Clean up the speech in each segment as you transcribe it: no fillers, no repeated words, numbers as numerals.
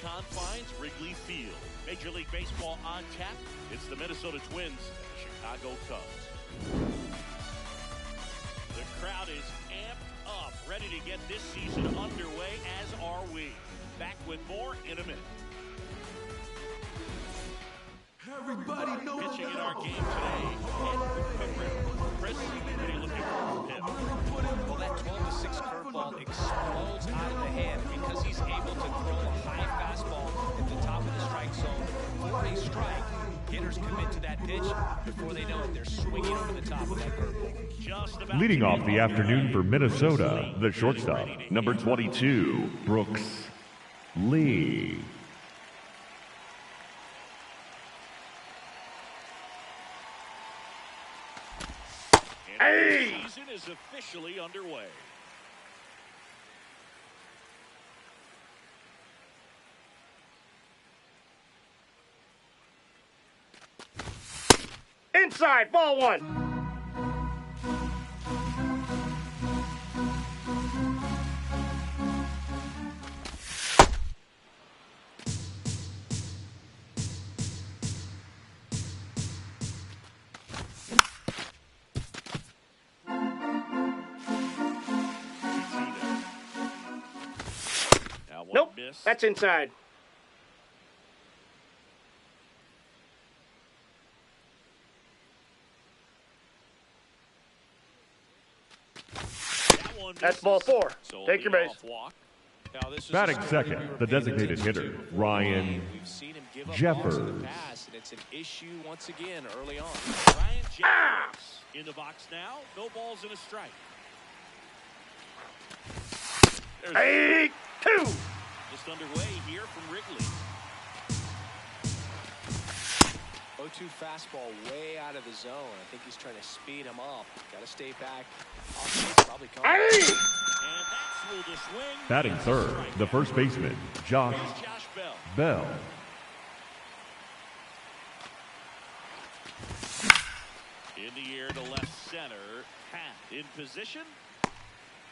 Confines, Wrigley Field. Major League Baseball on tap. It's the Minnesota Twins and the Chicago Cubs. The crowd is amped up, ready to get this season underway, as are we. Back with more in a minute. Everybody knows pitching in our game today. Chris, what are you looking for? Well, that 12-6 curveball explodes out of the hand because he's able to throw a high fastball at the top of the strike zone for a strike. Hitters commit to that pitch. Before they know it, they're swinging over the top of that curveball. Leading off the afternoon for Minnesota, the shortstop, number 22, Brooks Lee. The season is officially underway. Inside, ball one. Nope, that's inside. That's ball four. Take your base. Batting second, the designated hitter, Ryan Jeffers. It's an issue once again early on. Ryan Jeffers in the box now. No balls and a strike. There's 2. Just underway here from Wrigley. 0-2 fastball way out of the zone. I think he's trying to speed him up. Got to stay back. Probably coming. And that's through the swing. Batting third, the first baseman, Josh Bell. In the air to left center. Pat in position.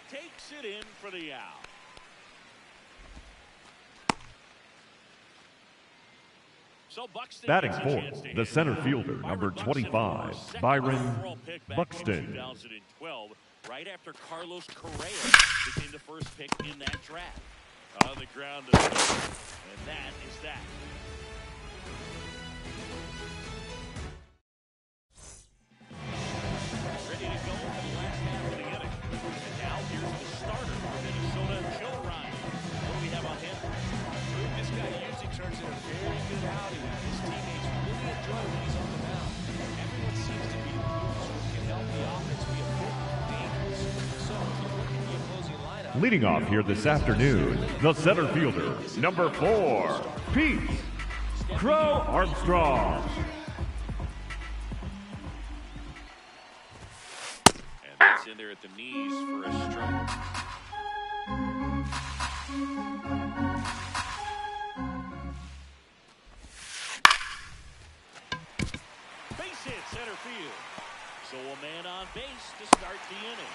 Takes it in for the out. So batting fourth, the center fielder, number 25, Byron Buxton. 2012, right after Carlos Correa became the first pick in that draft. On the ground, and that is that. Ready to go for the last half of the inning. And now here's the starter for Minnesota, Joe Ryan. What do we have on him? This guy usually turns in a very good outing. His teammates really enjoy when he's on the mound. Everyone seems to be moves who can help the offense be a bit dangerous. So if you look at the opposing lineup, Leading off here this afternoon, the center fielder, number 4, Pete Crow Armstrong. And that's in there at the knees for a strike. Base hit center field. So a man on base to start the inning.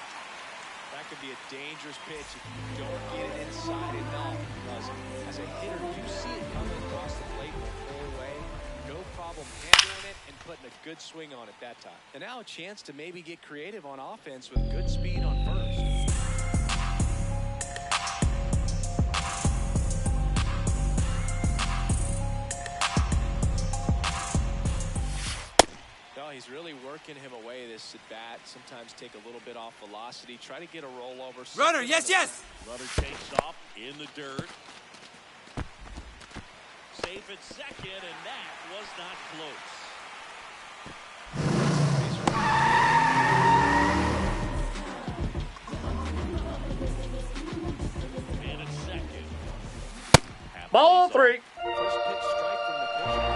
that could be a dangerous pitch if you don't get it inside enough. Because as a hitter, you see it coming across the plate the full way. no problem handling it and putting a good swing on it that time. And now a chance to maybe get creative on offense with good speed on first. He's really working him away this at bat. Sometimes take a little bit off velocity. Try to get a rollover. Runner, yes, yes! Runner takes off in the dirt. Safe at second, and that was not close. And at second. Ball 3. First pitch strike from the pitcher.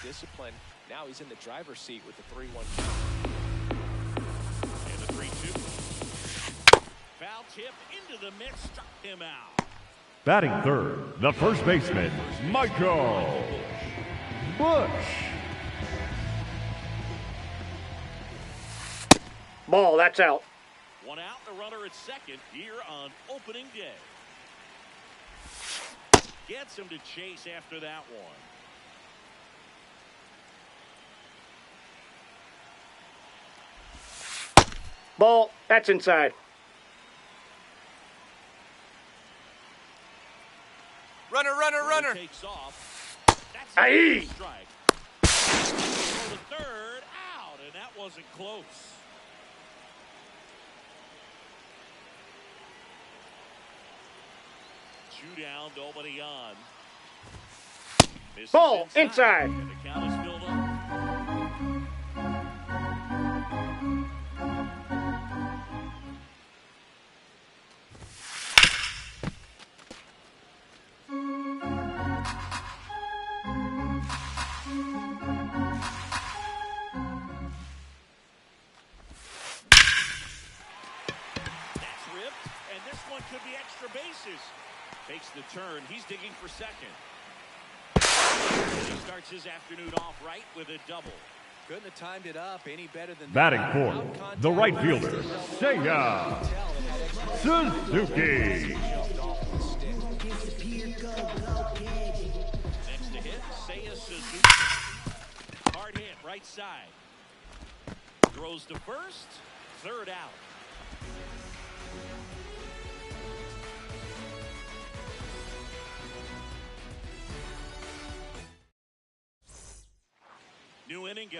Discipline. Now he's in the driver's seat with the 3-1 count. And the 3-2. Foul tip into the mid, struck him out. Batting third, the first baseman, Michael Busch. Ball, that's out. One out, the runner at second here on opening day. Gets him to chase after that one. Ball, that's inside. Runner, runner, runner. Takes off. That's Aye. a strike. For the third, out, and that wasn't close. Two down, nobody on. Misses Ball, inside. And the count is filled up. Could be extra bases. Takes the turn. He's digging for second. He starts his afternoon off right with a double. Couldn't have timed it up any better than Batting that. fourth, the right fielder, Seiya Suzuki. Next to hit, Seiya Suzuki. Hard hit, right side. Throws to first, third out.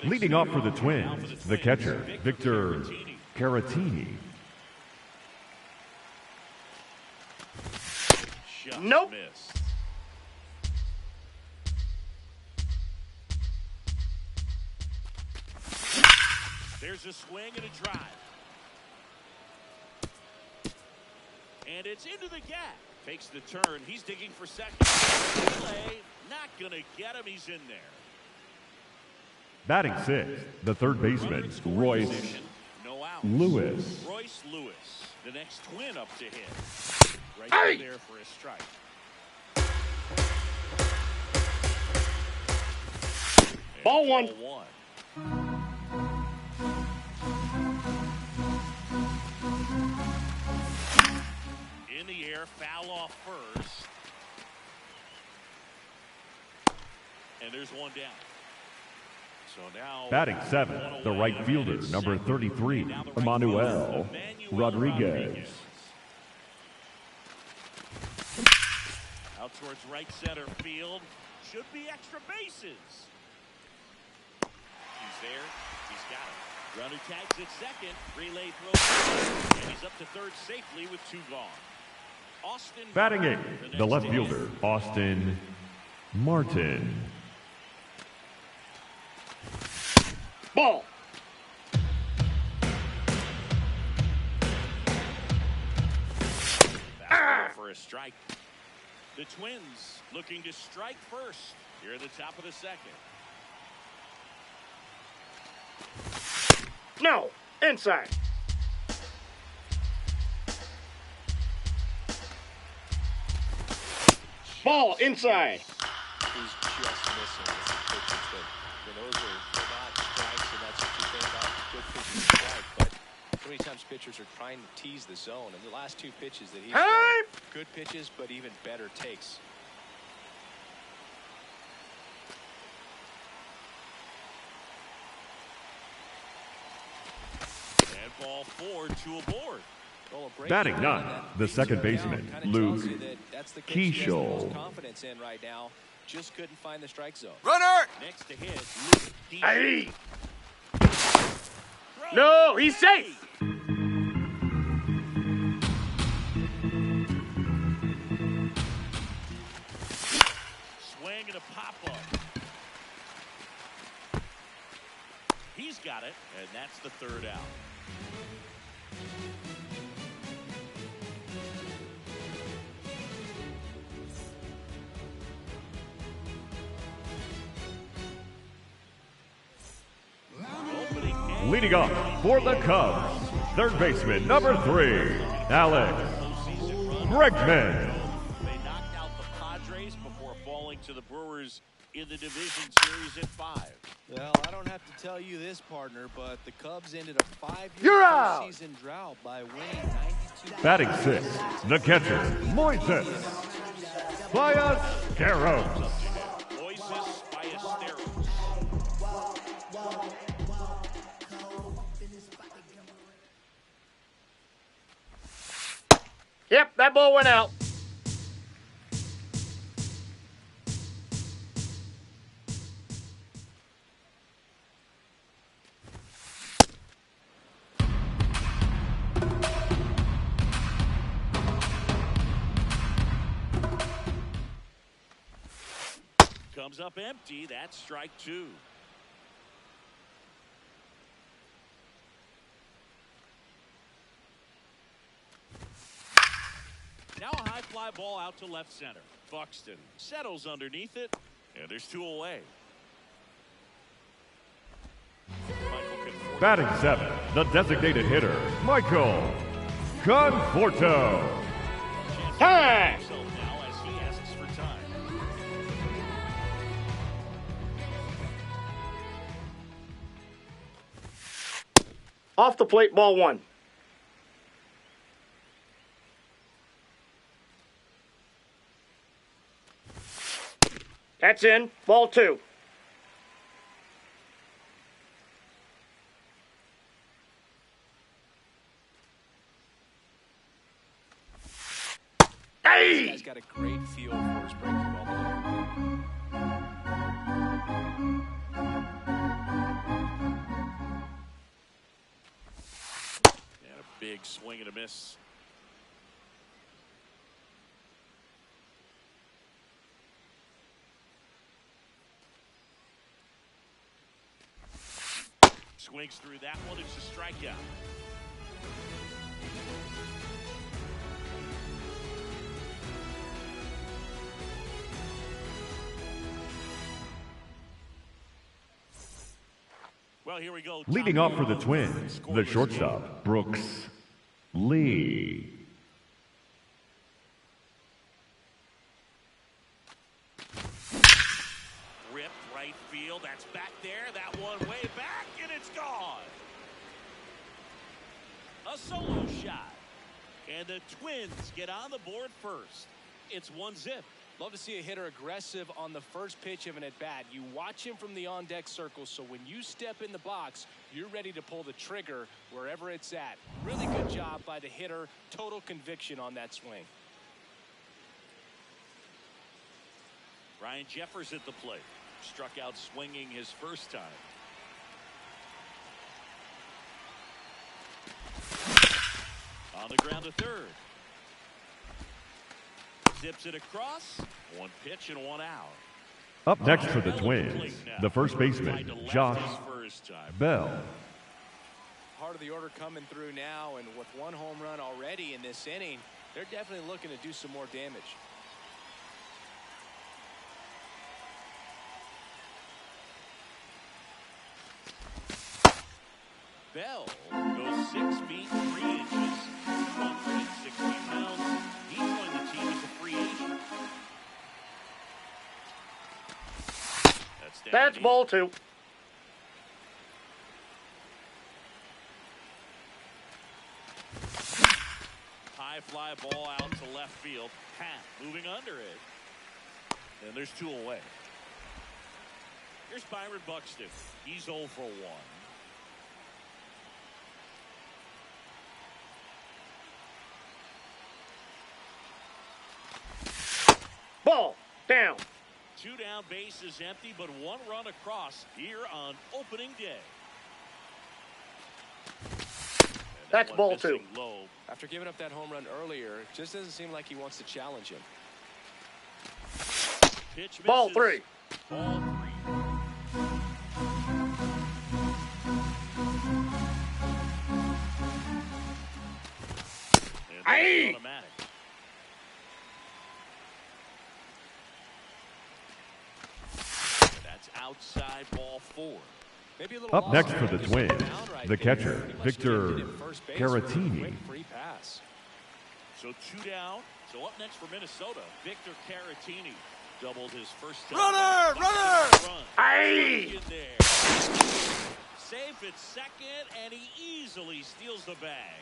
Leading off for the Twins, the catcher, Victor Caratini. Nope. Missed. There's a swing and a drive. And it's into the gap. Takes the turn. He's digging for second. Delay. Not going to get him. He's in there. Batting sixth, the third baseman, Royce Lewis. Royce Lewis, the next Twin up to hit. Right there for a strike. Ball one. In the air, foul off first. And there's one down. So now batting seventh, the right fielder, number 33, Emmanuel Rodriguez. Out towards right center field. Should be extra bases. He's there. He's got it. Runner tags at second. Relay throws. And he's up to third safely with two gone. Austin batting eighth, the left fielder, Austin Martin. Ball. For a strike. The Twins looking to strike first here at the top of the second. No, inside. Ball inside. He's just missing with the pitches, but those are not strikes, and that's what you think about good pitches strike. But so many times pitchers are trying to tease the zone, and the last two pitches that he's thrown, good pitches, but even better takes. ball four to aboard. Well, a break Batting here ninth, on that the big second start baseman, down kinda Luke tells you that that's the pitch he has the Keschel. most confidence in right now. Just couldn't find the strike zone. Runner! Next to hit, Luke D. Hey! Throw. No, he's safe! Swing and a pop-up. He's got it, and that's the third out. Opening day. Leading off for the Cubs, third baseman, number 3, Alex Postseason run. Bregman. They knocked out the Padres before falling to the Brewers in the division series at 5. Well, I don't have to tell you this, partner, but the Cubs ended a 5-year You're out! postseason drought by winning 92. Batting 6, the catcher, Moises Ballesteros. Moises Ballesteros. Yep, that ball went out. Comes up empty. That's strike 2. Now a high fly ball out to left center. Buxton settles underneath it, and there's 2 away. Michael Conforto. Batting 7, the designated hitter, Michael Conforto. Time! Himself now as he asks for time. Off the plate, ball 1. That's in, ball 2. This Hey! guy's got a great feel for his breaking ball. And a big swing and a miss. Swings through that one. It's a strikeout. Well, here we go. Leading Top off for the of Twins, the scoreless shortstop, Brooks Lee. Ripped right field. That's back there. That one way back, and it's gone. A solo shot. And the Twins get on the board first. It's 1-0. Love to see a hitter aggressive on the first pitch of an at-bat. You watch him from the on-deck circle, so when you step in the box, you're ready to pull the trigger wherever it's at. Really good job by the hitter. Total conviction on that swing. Ryan Jeffers at the plate. Struck out swinging his first time. On the ground to third. Zips it across. 1 pitch and 1 out. Up next for the Twins, the first baseman, Josh First time. Bell. Part of the order coming through now, and with 1 home run already in this inning, they're definitely looking to do some more damage. Bell goes 6 feet 3 inches, 160 pounds. He joined the team as a free agent. That's deep. ball 2. High fly ball out to left field. Pat moving under it. And there's 2 away. Here's Byron Buxton. He's 0 for 1. Ball. Down. 2 down, base is empty, but 1 run across here on opening day. And That's that one ball missing 2. Low. After giving up that home run earlier, it just doesn't seem like he wants to challenge him. Pitch Ball misses. 3. Ball 3. And that's Aye. automatic. That's outside, ball 4. Maybe a little Up lost next there. for the Just Twins, down right the there. catcher, Pretty much Victor drifted at first base with a Caratini. quick free pass. So 2 down. So up next for Minnesota, Victor Caratini doubled his first time. Runner, runner! Aye. In there. Safe at second, and he easily steals the bag.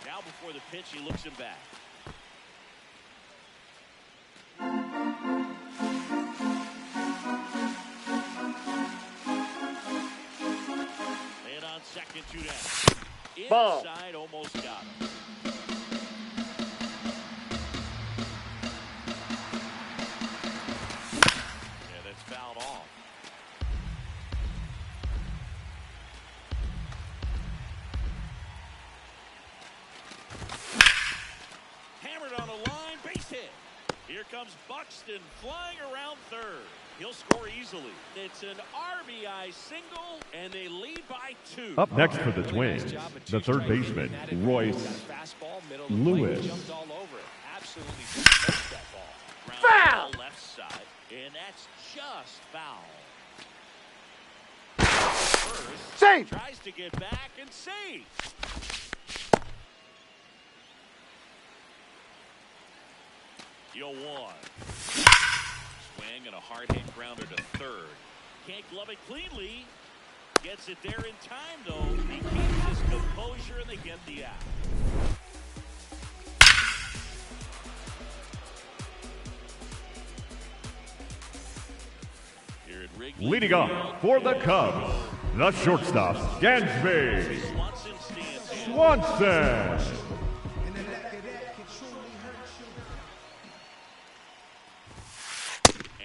Now before the pitch, he looks him back. And on second, 2 down. Ball. Inside, almost got him. Yeah, that's fouled off. Hammered on a line, base hit. Here comes Buxton flying around third. He'll score easily. It's an RBI single, and they lead by 2. Up next for the Really nice Twins, job of the two third strikes. baseman, Got it. Royce Got a fastball, middle of the plate, Lewis. jumped all over it. Absolutely smoked that ball. Ground Foul! ball left side, and that's just foul. First, Safe. tries to get back and save. Yo, 1. Swing and a hard hit grounder to third. Can't glove it cleanly. Gets it there in time, though. He keeps his composure, and they get the out. Here at Wrigley leading Field, up for the Cubs, the shortstop, Dansby Swanson stands in. Swanson.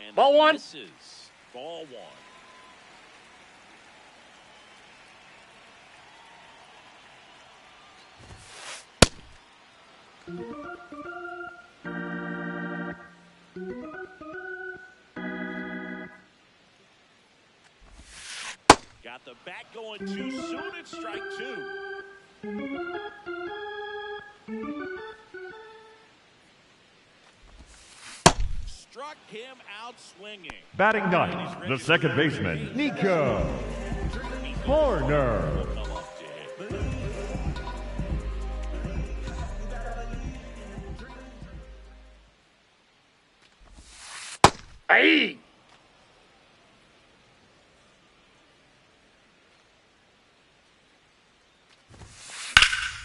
And Ball 1. misses. Ball 1. Got the bat going too soon. It's strike 2. Struck him out swinging. Batting ninth, the second baseman, Nico Horner. Come up to hit. Aye.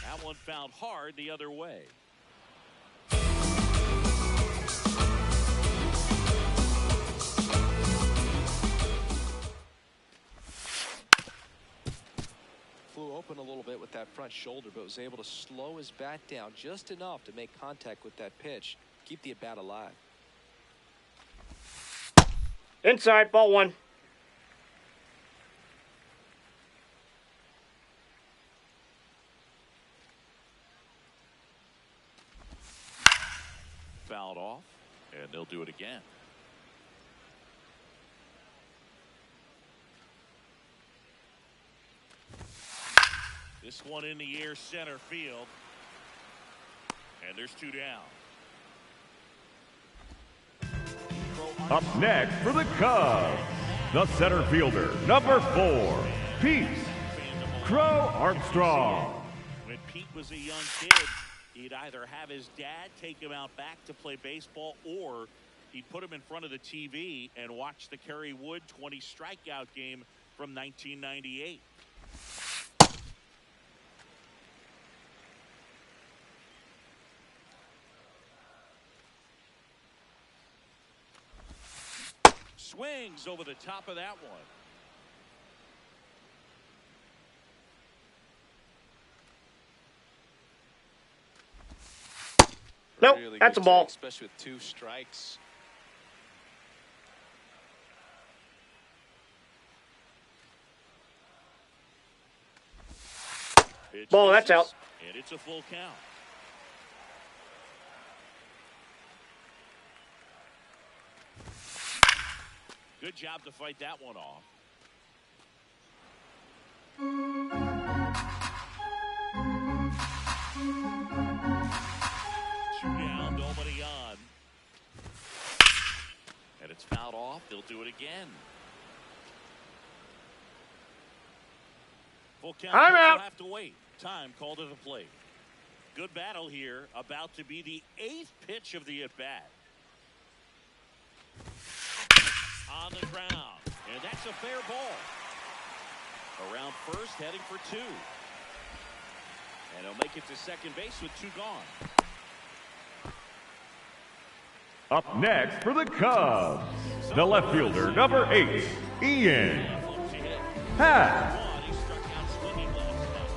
That one found hard the other way. Flew open a little bit with that front shoulder, but was able to slow his bat down just enough to make contact with that pitch, keep the at-bat alive. Inside. Ball 1. Fouled off, and they'll do it again. This one in the air center field. And there's 2 down. Up next for the Cubs, the center fielder, number 4, Pete Crow Armstrong. When Pete was a young kid, he'd either have his dad take him out back to play baseball, or he'd put him in front of the TV and watch the Kerry Wood 20 strikeout game from 1998. Swings over the top of that one. Nope, Really that's good a ball. take, especially with 2 strikes. Pitch Ball, that's misses, out. And it's a full count. Good job to fight that one off. Two down, nobody on. And it's fouled off. They'll do it again. Full count. I'm Pitch will out. have to wait. Time called to the plate. Good battle here. About to be the 8th pitch of the at-bat. On the ground. And that's a fair ball. Around first, heading for 2. And he'll make it to second base with 2 gone. Up next for the Cubs, the left fielder, number 8, Ian Happ. He struck out swinging last night.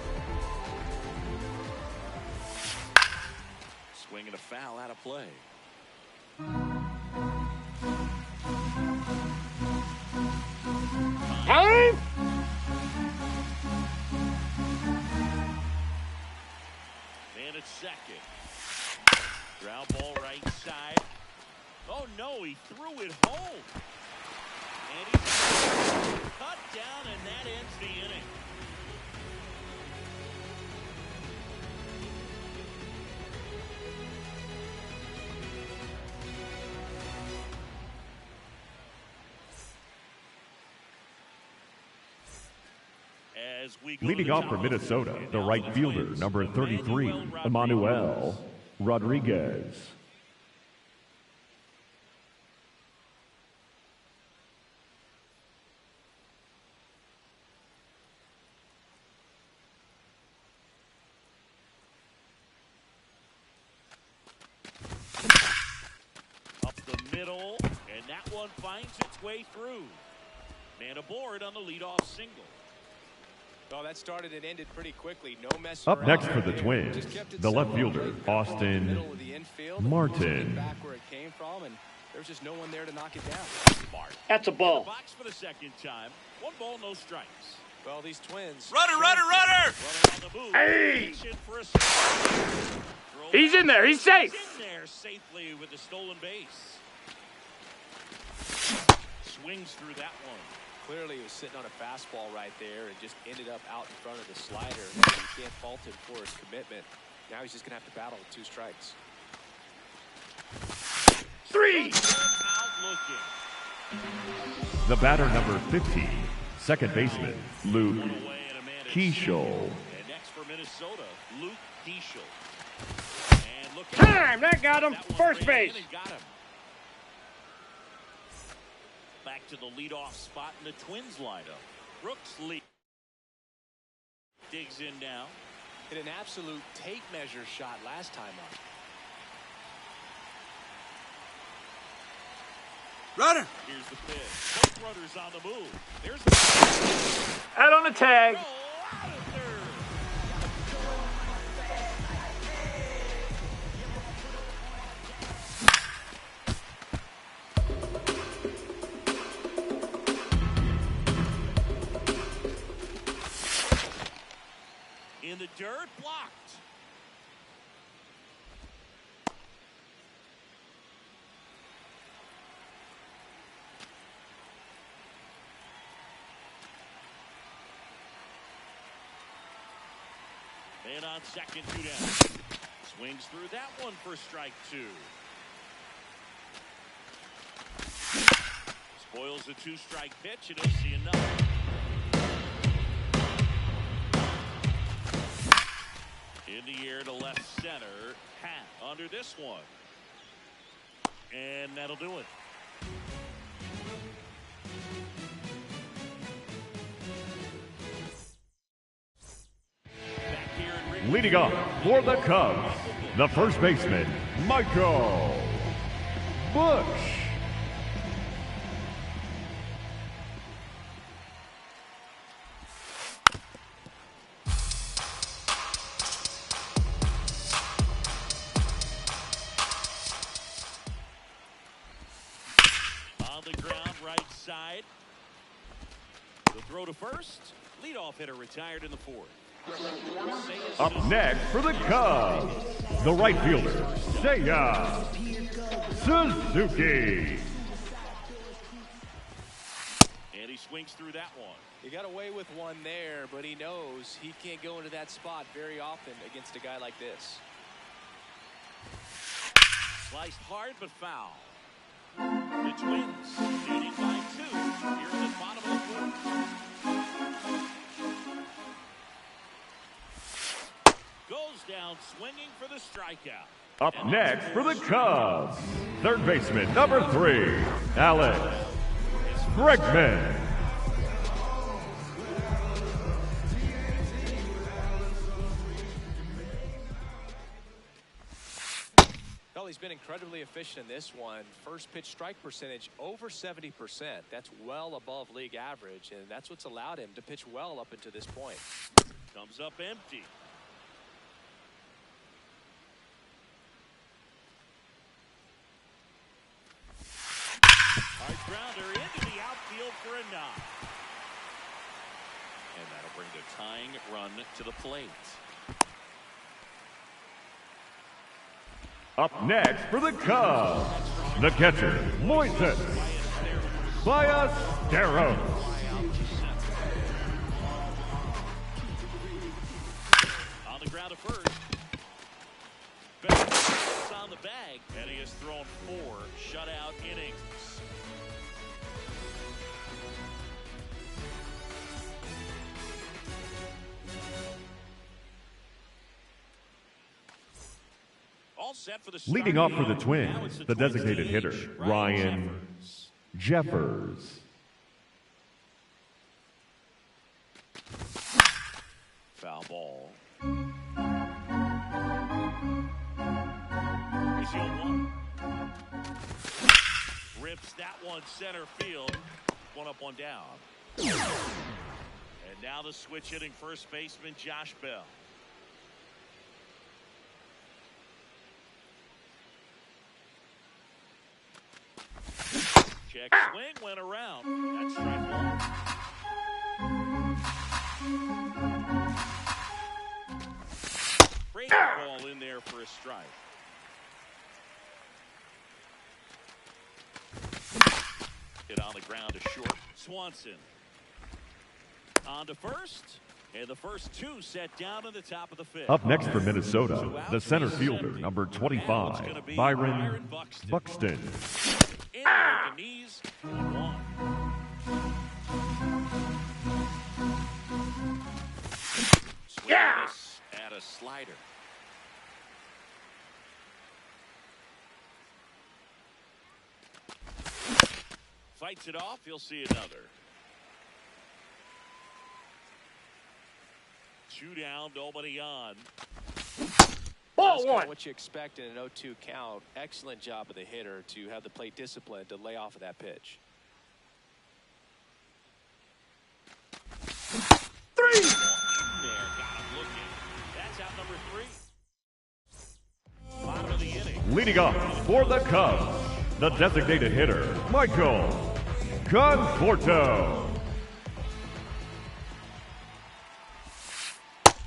Swinging a foul out of play. Time. Man at second. Ground ball right side. Oh no, he threw it home. And he's cut down, and that ends the inning. As we go Leading to the off for top, Minnesota, and the now right the fielder, Twins, number 33, Emmanuel Rodriguez. Up the middle, and that one finds its way through. Man aboard on the leadoff single. Well, that started and ended pretty quickly. No mess Up around next right for the there. Twins, Just kept it the left simple. fielder, Played that ball in the Austin middle of the infield and Martin. took it back where it came from, and there's just no one there to knock it down. Smart. That's a ball. Box for the second time. 1 ball, no strikes. Well, these Twins. Runner, runner, runner! Running on the move. Hey! Reaching for a strike. Throw He's in there. He's safe. in there safely with the stolen base. Swings through that one. Clearly, he was sitting on a fastball right there and just ended up out in front of the slider. You can't fault him for his commitment. Now he's just going to have to battle with 2 strikes. 3. Out looking. The batter, number 15, second baseman, Luke One away and a man at Keishel. And next for Minnesota, Luke Keishel. And look Time. That got him. That one First ran base. in and got him. Back to the leadoff spot in the Twins lineup. Brooks Lee digs in now. Hit an absolute tape measure shot last time up. Runner! Here's the pitch. Both runners on the move. There's the Out on the tag. throw out of third. In the dirt, blocked. Man on second, 2 down. Swings through that one for strike 2. Spoils the 2-strike pitch, and he'll see another. In the air to left center. Happ under this one. And that'll do it. Back here in Wrigley Leading off for the Cubs, the first baseman, Michael Bush. side. The throw to first. Leadoff hitter retired in the fourth. Up next for the Cubs, the right fielder, Seiya Suzuki. And he swings through that one. He got away with one there, but he knows he can't go into that spot very often against a guy like this. Sliced hard but foul. The Twins leading by 2 here in the bottom of the fourth. Goes down swinging for the strikeout. Up next for the Cubs, third baseman, number 3, Alex Bregman. Well, he's been incredibly efficient in this one. First pitch strike percentage over 70%. That's well above league average, and that's what's allowed him to pitch well up until this point. Comes up empty. Hard grounder into the outfield for a knock. And that'll bring the tying run to the plate. Up next for the Cubs, the catcher, Moises Ballesteros. On the ground at first. Bell's on the bag, and he has thrown 4 shutout innings. All set for the Leading off for the Now Twins, it's the designated Twins' hitter, DH, Ryan Jeffers. Foul ball. Here's the 0-1. Rips that one center field. One up, one down. And now the switch hitting first baseman Josh Bell. Check swing went around. That's strike 1. Breaking ball in there for a strike. Hit on the ground to short. Swanson on to first, and the first 2 set down in the top of the 5th. Up next for Minnesota, the center fielder, number 25, Byron Buxton. In with the knees, 1. Yeah! At a slider. Fights it off, you'll see another. 2 down, nobody on. Ball That's kinda 1. what you expect in an 0-2 count. Excellent job of the hitter to have the plate discipline to lay off of that pitch. 3. There, got him looking. That's out number 3. Bottom of the inning. Leading off for the Cubs, the designated hitter, Michael Conforto.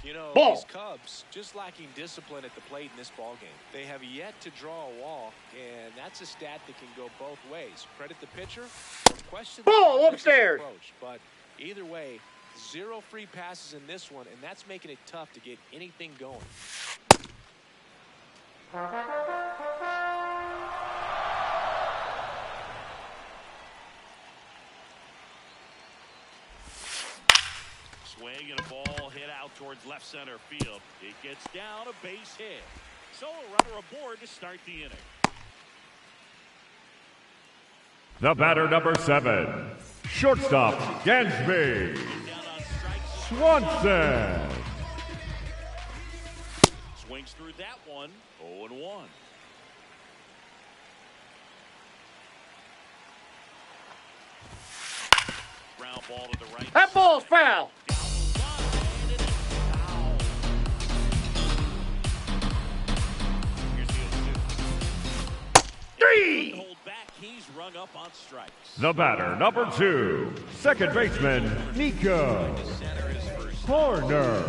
You know, Ball. these Cubs just lacking discipline at the plate in this ballgame. They have yet to draw a walk, and that's a stat that can go both ways. Credit the pitcher or question the Ball offensive upstairs. approach. But either way, 0 free passes in this one, and that's making it tough to get anything going. Swing and a ball hit out towards left center field. It gets down, a base hit. So a runner aboard to start the inning. The batter, number 7, shortstop, Gansby Down on strikes. Swanson. Swings through that one. 0-1. Ground ball to the right. That ball's foul. Here's the 0-2. 3. Hold back. He's rung up on strikes. The batter, number 2, second baseman, Nico Horner.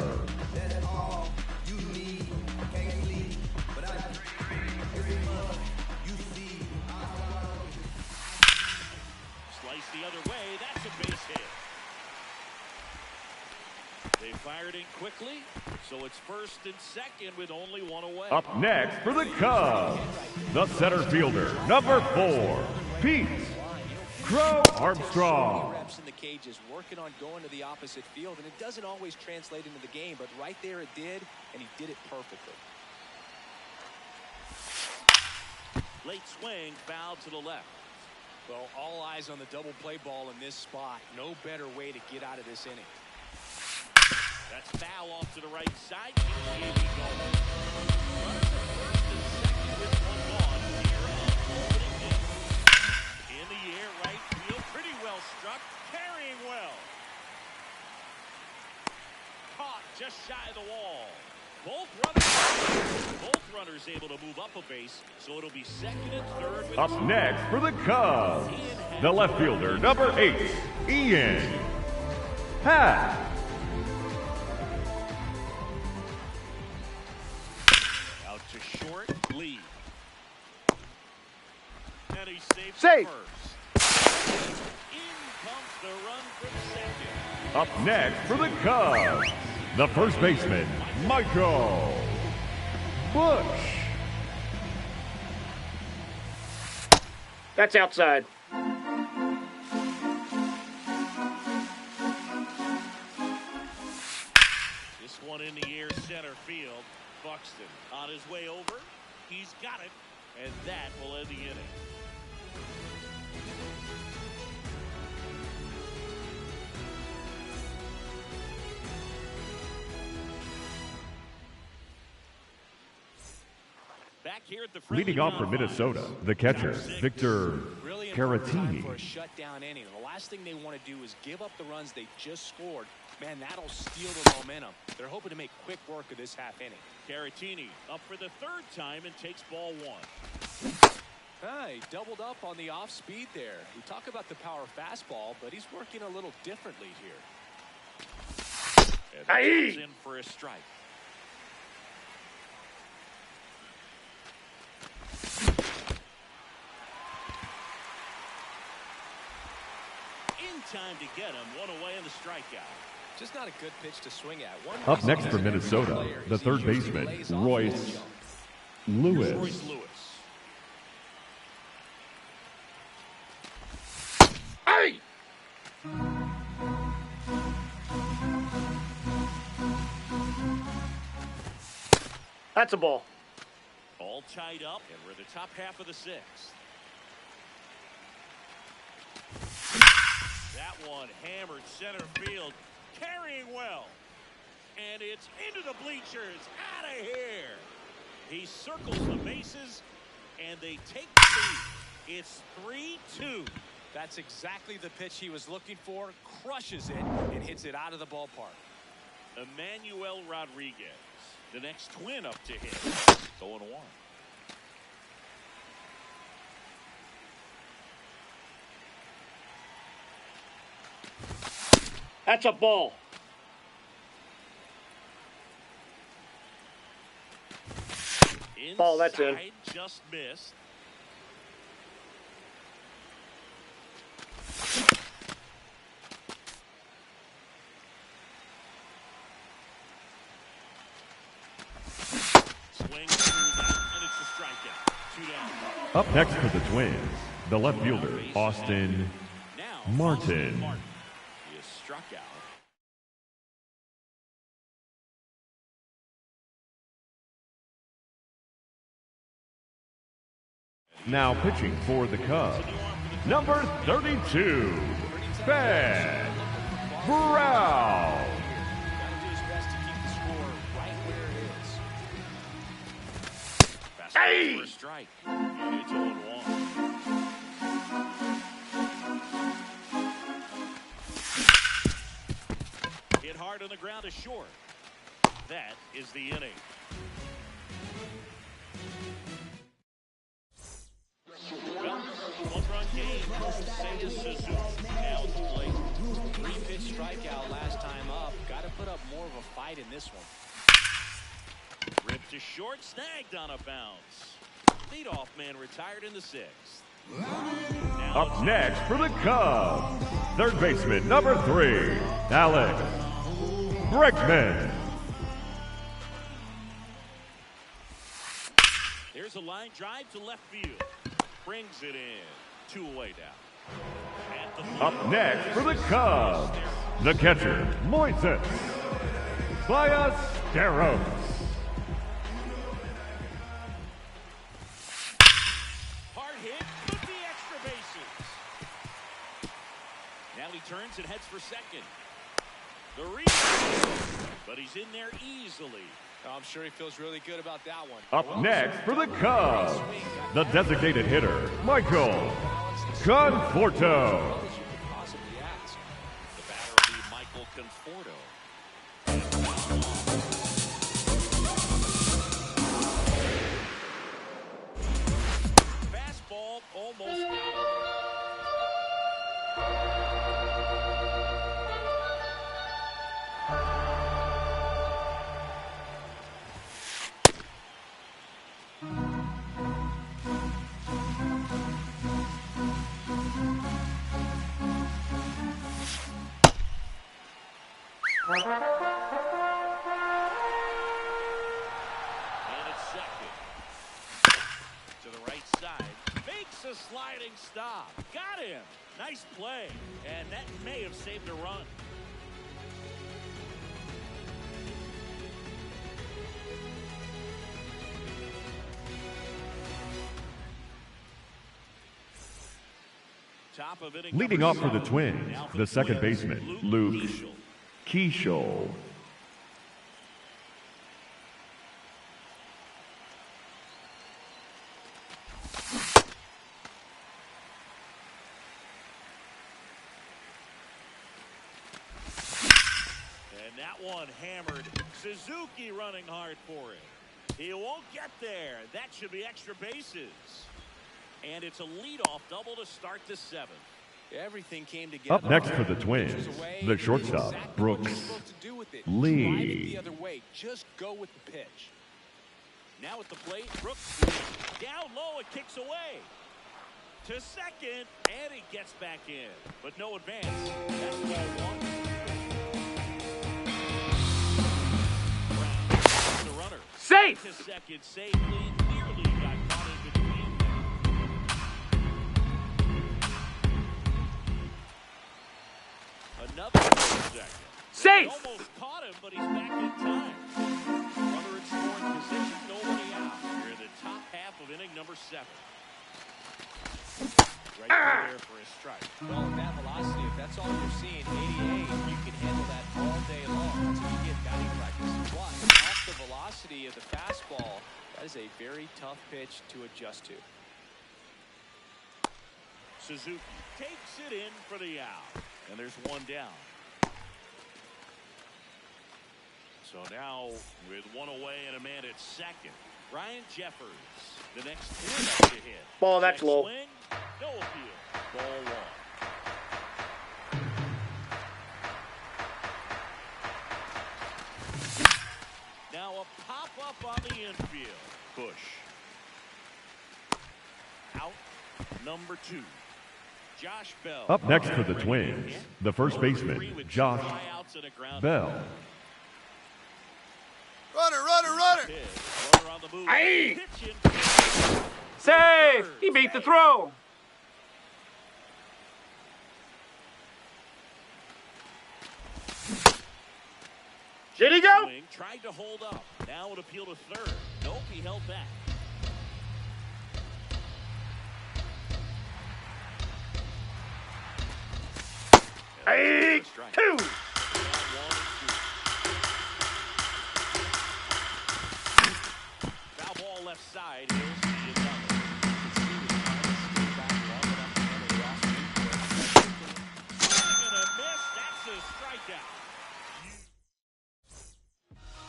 Slice the other way. That's a base hit. They fired in quickly, so it's first and second with only one away. Up next for the Cubs, the center fielder, number 4, Pete Crow Armstrong. Reps in the cages, working on going to the opposite field, and it doesn't always translate into the game, but right there it did, and he did it perfectly. Late swing, foul to the left. Well, all eyes on the double play ball in this spot. No better way to get out of this inning. That's foul off to the right side. Here we go. Runners at first and second with one gone. Here on opening day. In the air, right field, pretty well struck, carrying well. Caught just shy of the wall. Both runners able to move up a base, so it'll be second and third. With Up next for the Cubs, the left fielder, number 8, Ian Happ. Out to short, Lee. And he saves Safe. first. In comes the run from second. Up next for the Cubs, the first baseman, Michael Busch. That's outside. This one in the air, center field. Buxton on his way over. He's got it, and that will end the inning. Back here at the Leading off for Minnesota, the catcher, Victor Really important time for a Caratini. shutdown inning. The last thing they want to do is give up the runs they just scored. Man, that'll steal the momentum. They're hoping to make quick work of this half inning. Caratini up for the third time and takes ball one. He doubled up on the off speed there. We talk about the power fastball, but he's working a little differently here. And that Aye. comes in for a strike. In time to get him, one away in the strikeout. Just not a good pitch to swing at. One Up reason next he's for a good Minnesota, player the is he third usually baseman, lays off Royce full jump. Lewis. Royce Lewis. Hey! That's a ball. All tied up, and we're the top half of the sixth. That one hammered center field, carrying well. And it's into the bleachers, out of here. He circles the bases, and they take the lead. It's 3-2. That's exactly the pitch he was looking for. Crushes it and hits it out of the ballpark. Emmanuel Rodriguez, the next twin up to him. 0-1. That's a ball. Ball, that's in. Inside, just missed. Swing through that, and it's a strikeout. 2 down. Up next for the Twins, the left fielder, Austin Now, Martin. He is struck out. Now pitching for the Cubs, number 32, Ben Brown. Got to do his best to keep the score right where it is. Fastball for a strike. And it's 0-1. Hit hard on the ground to short. That is the inning. Well, one-run game. wide in this one. Ripped to short, snagged on a bounce. Leadoff man retired in the 6th. Up next for the Cubs, third baseman number 3, Alex Bregman. Here's a line drive to left field. Brings it in. 2 away now. Up next for the Cubs, the catcher, Moises Ballesteros. Hard hit with the extra bases. Now he turns and heads for second. The reach, but he's in there easily. I'm sure he feels really good about that one. Up next for the Cubs, the designated hitter, Michael Conforto. The batter will be Michael Conforto. Fastball almost out. And it's second. To the right side. Makes a sliding stop. Got him. Nice play. And that may have saved a run. Top of inning Leading number off for the 7. Twins, Now for the second Twins, baseman, Luke Keeschel. And that one hammered. Suzuki running hard for it. He won't get there. That should be extra bases. And it's a leadoff double to start the 7th. Everything came together. Up next for the Twins, the shortstop, Brooks Lee. The other way. Just go with the pitch. Now at the plate, Brooks down low and kicks away. To second, and he gets back in. But no advance. That's ball 1. Brown, the runner. Safe! To second safely. Nearly got caught in between them. Another second. Safe! They almost caught him, but he's back in time. Runner in scoring position, nobody out. We're in the top half of inning number 7. Right there for his strike. Well, with that velocity, if that's all you're seeing, 88, you can handle that all day long. That's what you get batting practice. But off the velocity of the fastball, that is a very tough pitch to adjust to. Suzuki takes it in for the out. And there's one down. So now with one away and a man at second, Ryan Jeffers, the next cleanup to hit. Ball, that's Check low. Swing, no appeal. Ball 1. Now a pop-up on the infield. Bush. Out number 2. Josh Bell. Up next for the Twins, the first baseman, Josh Bell. Runner, runner, runner. Runner on the move. Aye. Pitching. Safe! He beat the throw. Did he go? Swing, tried to hold up. Now an appeal to third. Nope, he held back. Hey, 2. Foul ball left side. Here's the another. Swing and a miss. That's a strikeout.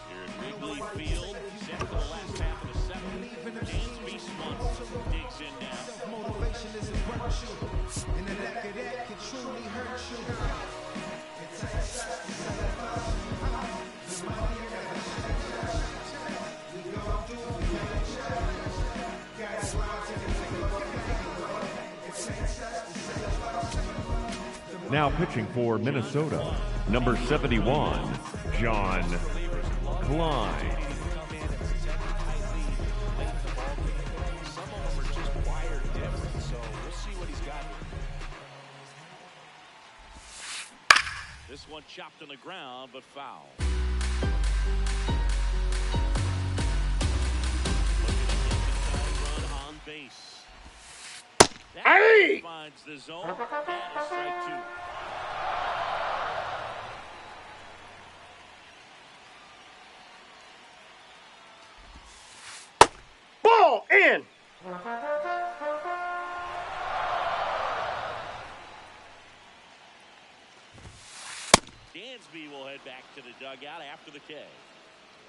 Here at Wrigley Field, set for the last half of the 7th. Dansby Swanson digs in now. Motivation is a virtue, and the lack of that can truly hurt you. Now pitching for Minnesota, number 71, John Klein. This one chopped on the ground, but foul. Run on base. That finds the zone and a strike 2. Ball in. Dansby will head back to the dugout after the K.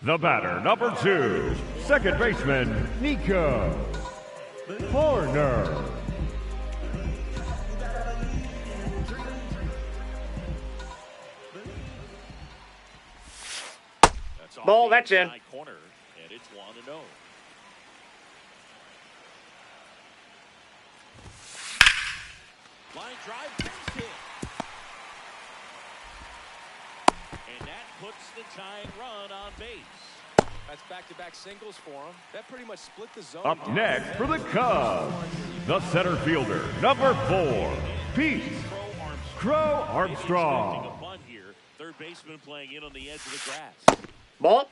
The batter, number 2, second baseman, Nico Horner. Ball, that's in. Corner, and it's 1-0. Line drive, base hit. And that puts the tying run on base. That's back-to-back singles for him. That pretty much split the zone. Up next for the Cubs, the center fielder, number 4, Pete Crow Armstrong. Taking a bunt here. Third baseman playing in on the edge of the grass. Ball.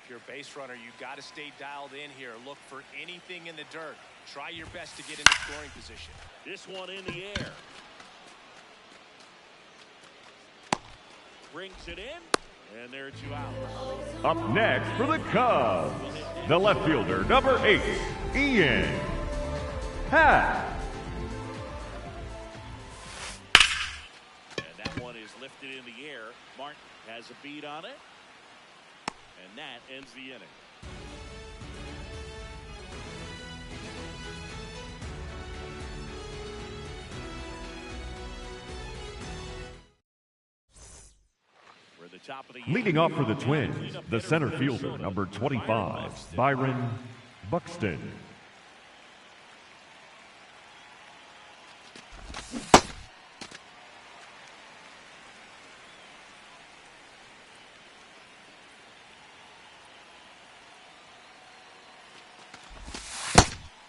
If you're a base runner, you got to stay dialed in here. Look for anything in the dirt. Try your best to get into scoring position. This one in the air. Brings it in, and there are 2 outs. Up next for the Cubs, the left fielder, number 8, Ian Happ. And that one is lifted in the air. Martin has a beat on it, and that ends the inning. Top of the Leading off for the Twins, the center fielder, number 25, Byron Buxton.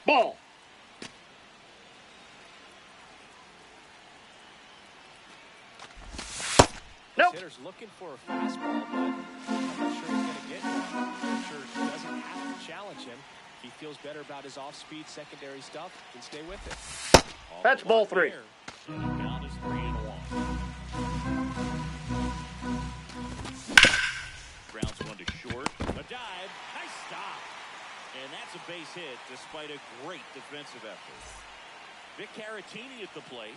Ball. Nope. Hitter's looking for a fastball, but I'm not sure he's going to get one. Pitcher doesn't have to challenge him. He feels better about his off-speed secondary stuff. Can stay with it. That's ball 3. Count is 3-1. Grounds one to short. A dive. Nice stop. And that's a base hit despite a great defensive effort. Vic Caratini at the plate.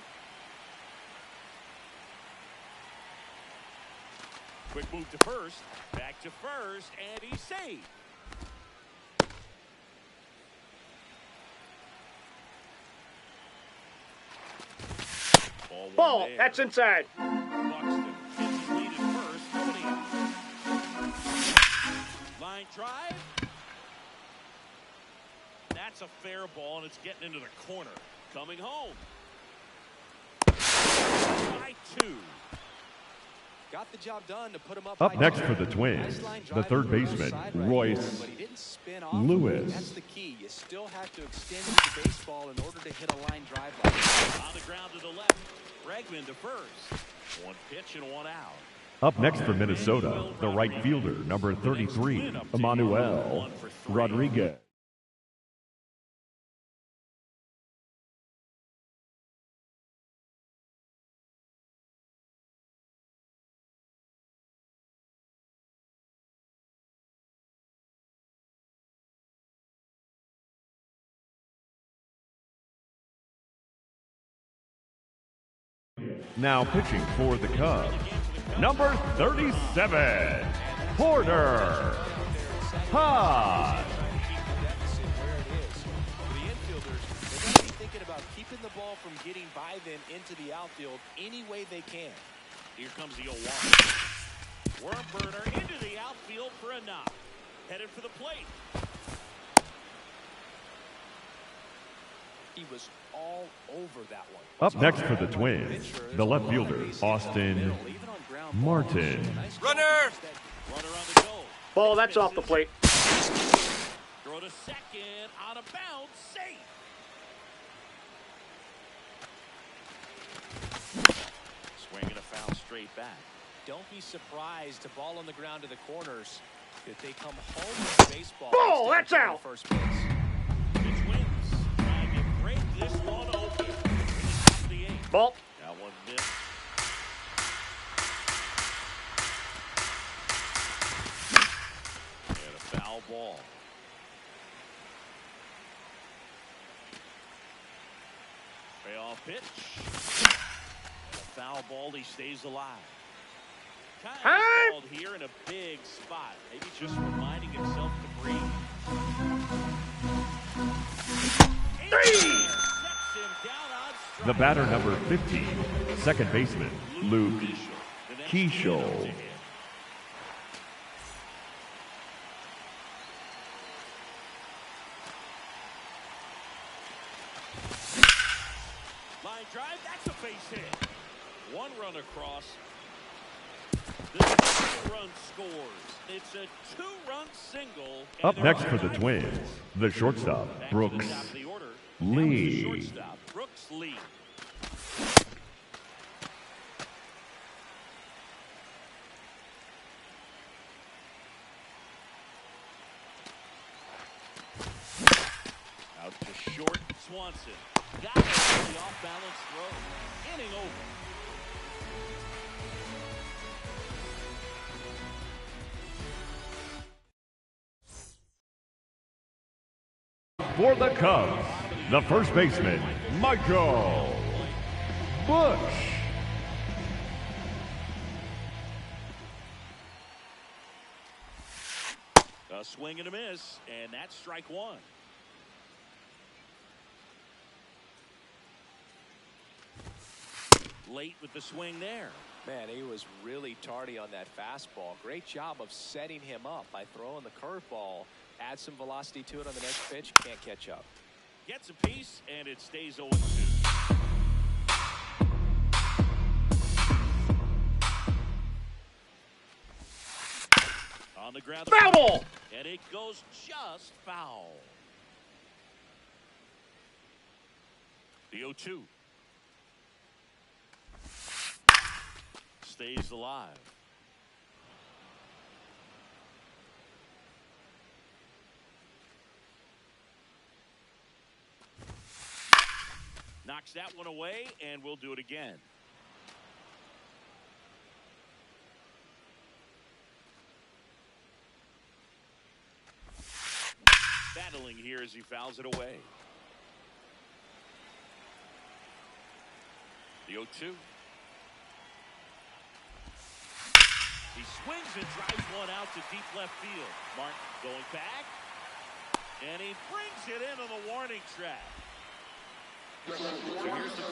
Quick move to first. Back to first. And he's saved. Ball. That's inside. Buxton gets his lead at first. Nobody out. Line drive. That's a fair ball, and it's getting into the corner. Coming home. By 2. Got the job done to put him up. Up next for the Twins, the third baseman, Royce Lewis. That's the key. You still have to extend the baseball in order to hit a line drive like that. On the ground to the left. Bregman to first. One pitch and one out. Up next for Minnesota, the right fielder, number 33, Emmanuel Rodriguez. Now pitching for the Cubs, number 37, Porter Hodge. The infielders, they're going to be thinking about keeping the ball from getting by them into the outfield any way they can. Here comes the 0-1. Worm burner into the outfield for a knock. Headed for the plate. He was all over that one. Up next for the Twins, the left fielder, Austin Martin. Runner! Runner on the goal. Ball, that's off the plate. Throw to second, out of bounds, safe. Swinging a foul straight back. Don't be surprised to ball on the ground to the corners if they come home with baseball. Ball, that's instead of out. First base. The Twins trying to break this one open. Top of the eighth. Ball. That one missed. And a foul ball. Payoff pitch. And a foul ball. He stays alive. Time is called here in a big spot. Maybe just reminding himself to breathe. Sets him down on strike. The batter, number 15, second baseman, Luke The next Keeschel. man up to hit. Line drive, that's a base hit. One run across. The second run scores. It's a two-run single. Up next for the Twins, the shortstop, Back Brooks to the top of the order. Now it's Lee. the shortstop, Brooks Lee. Out to short, Swanson. Got it on the off-balance throw. Inning over. For the Cubs, the first baseman, Michael Bush. A swing and a miss, and that's strike one. Late with the swing there. Man, he was really tardy on that fastball. Great job of setting him up by throwing the curveball. Add some velocity to it on the next pitch. Can't catch up. Gets a piece, and it stays 0-2. On the ground. Foul ball. And it goes just foul. The 0-2. Stays alive. Knocks that one away, and we'll do it again. Battling here as he fouls it away. The 0-2. He swings and drives one out to deep left field. Martin going back. And he brings it into the warning track.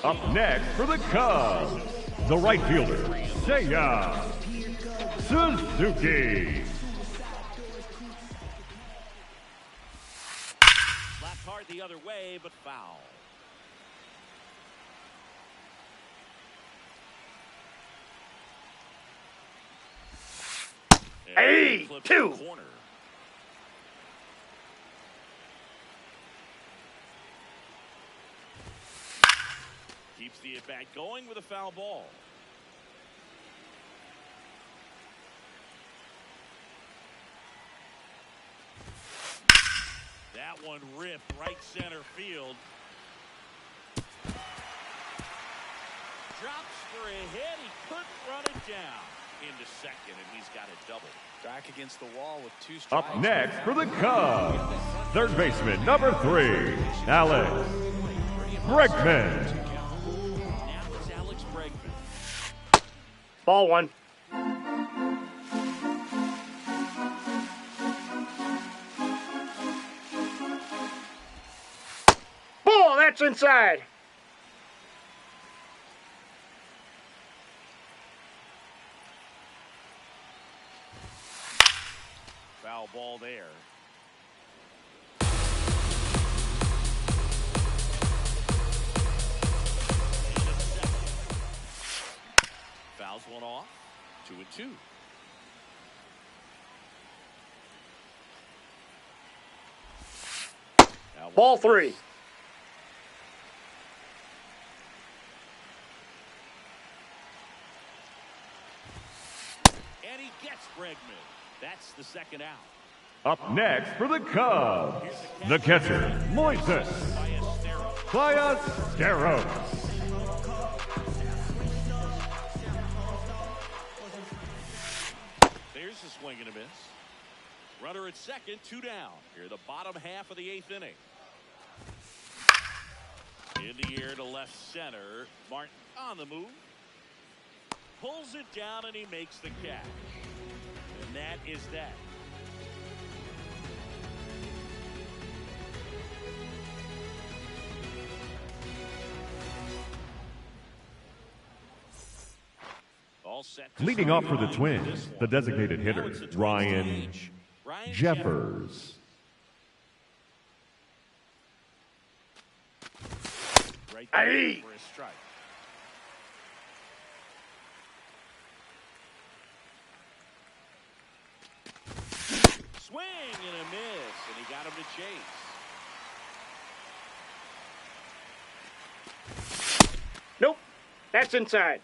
Up next for the Cubs, the right fielder, Seiya Suzuki. Slapped hard the other way, but foul. Hey, Flips two. the corner. Keeps the at-bat going with a foul ball. That one ripped right center field. Drops for a hit. He couldn't run it down into second, and he's got it doubled. Back against the wall with two strikes. Up next for the Cubs, third baseman, number 3, Alex Bregman. Now it's Alex Bregman. Ball one. Ball, that's inside. Foul ball there. 2. Now Ball 3. And he gets Bregman. That's the second out. Up next for the Cubs, the catcher, Moises Ballesteros. There's a swing and a miss. Runner at second, 2 down. Here the bottom half of the 8th inning. In the air to left center. Martin on the move. Pulls it down and he makes the catch. And that is that. All set. Leading off for the Twins, the designated hitter, Ryan Jeffers. Right there Aye. for a strike. Swing and a miss, and he got him to chase. Nope. That's inside.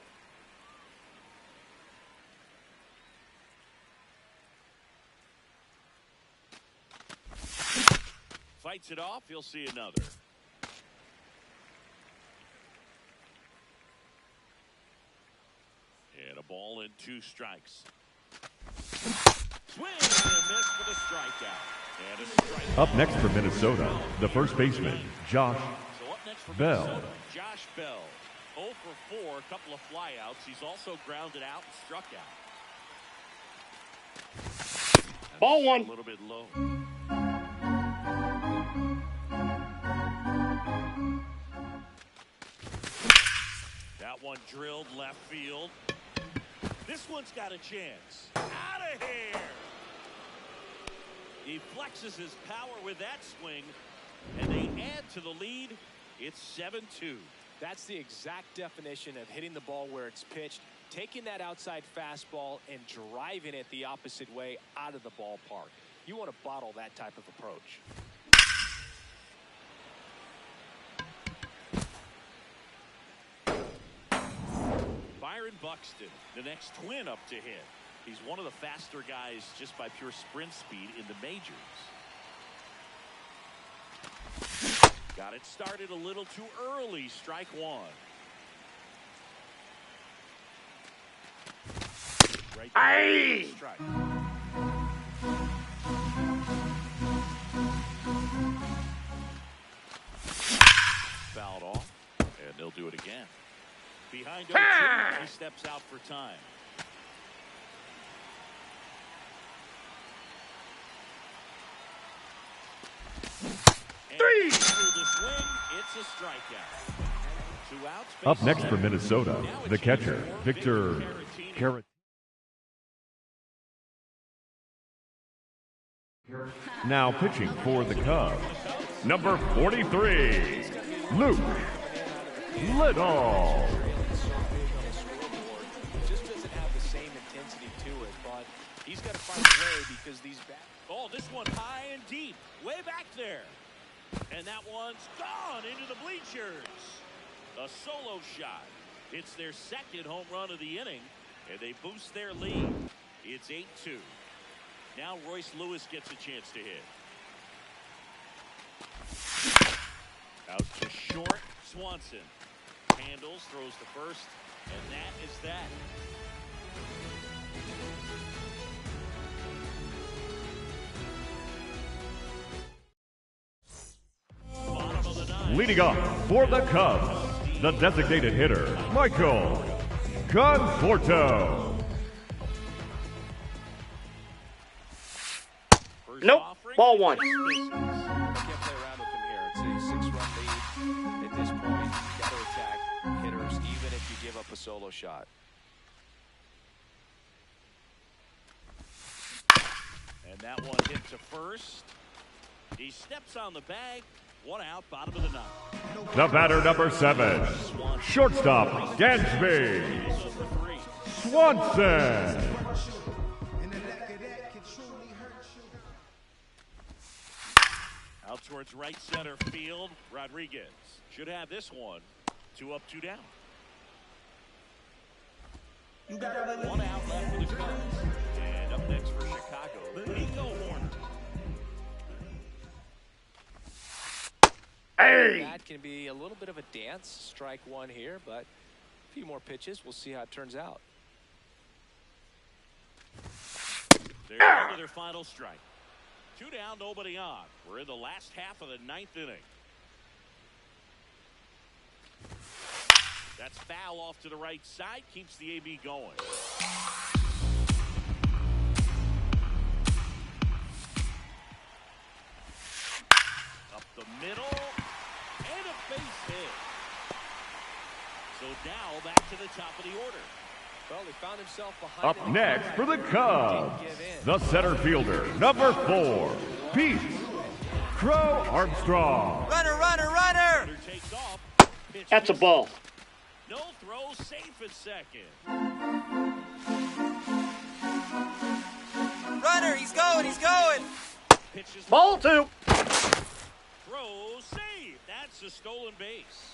Fights it off. He'll see another. And a ball and 2 strikes. Swing and a miss for the strikeout. And a strikeout. Up next for Minnesota, the first baseman, Josh So up next for Bell. Minnesota, Josh Bell. 0 for 4, a couple of flyouts. He's also grounded out and struck out. Ball 1. A little bit low. That one drilled left field. This one's got a chance. Out of here. He flexes his power with that swing, and they add to the lead. It's 7-2. That's the exact definition of hitting the ball where it's pitched, taking that outside fastball and driving it the opposite way out of the ballpark. You want to bottle that type of approach. Byron Buxton, the next Twin up to hit. He's one of the faster guys just by pure sprint speed in the majors. Got it started a little too early. Strike 1. Right there. Aye. Strike. Fouled off, and they'll do it again. Behind 0-2, he steps out for time. And 3. through the swing, it's a strikeout. 2 outs. Up next for Minnesota, the catcher, Victor Caratini. Now pitching for the Cubs, number 43, Luke Little. Just doesn't have the same intensity to it, but he's got to find a way because these back. Oh, this one high and deep, way back there. And that one's gone into the bleachers. A solo shot. It's their second home run of the inning, and they boost their lead. It's 8-2. Now Royce Lewis gets a chance to hit. Out to short, Swanson. Handles, throws to first, and that is that. Bottom of the ninth. Leading off for the Cubs, the designated hitter, Michael Conforto. First Nope. offering, Ball 1. Can't play around with him here. It's a 6-run lead. At this point, you got to attack hitters, even if you give up a solo shot. And that one hit to first. He steps on the bag. 1 out, bottom of the ninth. The batter, number 7, shortstop, Dansby Also for 3. Swanson. towards right center field. Rodriguez should have this one. 2 up, 2 down. One out left for the Cubs. And up next for Chicago, Nico Horner. Hey! That can be a little bit of a dance. Strike one here, but a few more pitches. We'll see how it turns out. They're down to their final strike. 2 down, nobody on. We're in the last half of the 9th inning. That's foul off to the right side. Keeps the AB going. Up the middle. And a base hit. So now back to the top of the order. Well, he found himself behind. Up next for the Cubs, the center fielder, number 4, Pete Crow Armstrong. Runner, runner, runner! Runner takes off. Pitch That's a ball. No throw, safe at second. Runner, he's going, he's going! Pitches Ball 2. throw, save. That's a stolen base.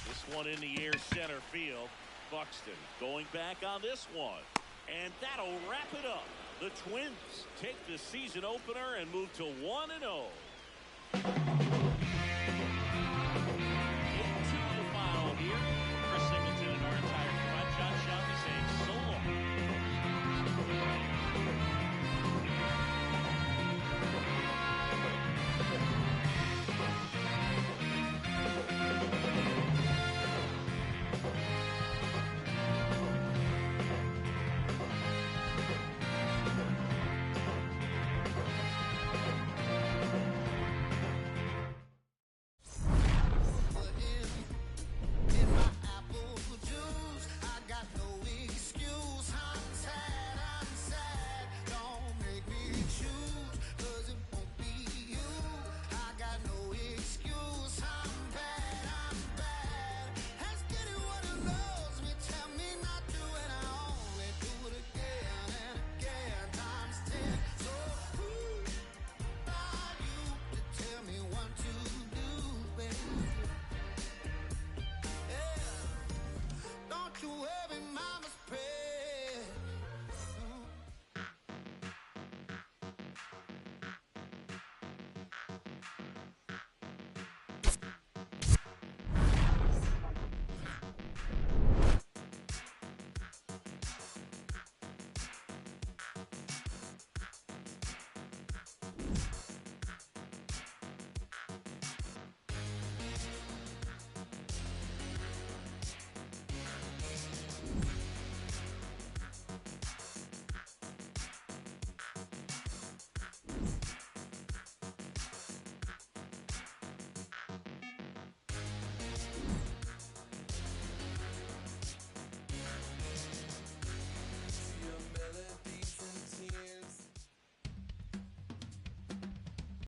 This one in the air, center field. Buxton going back on this one. And that'll wrap it up. The Twins take the season opener and move to 1-0.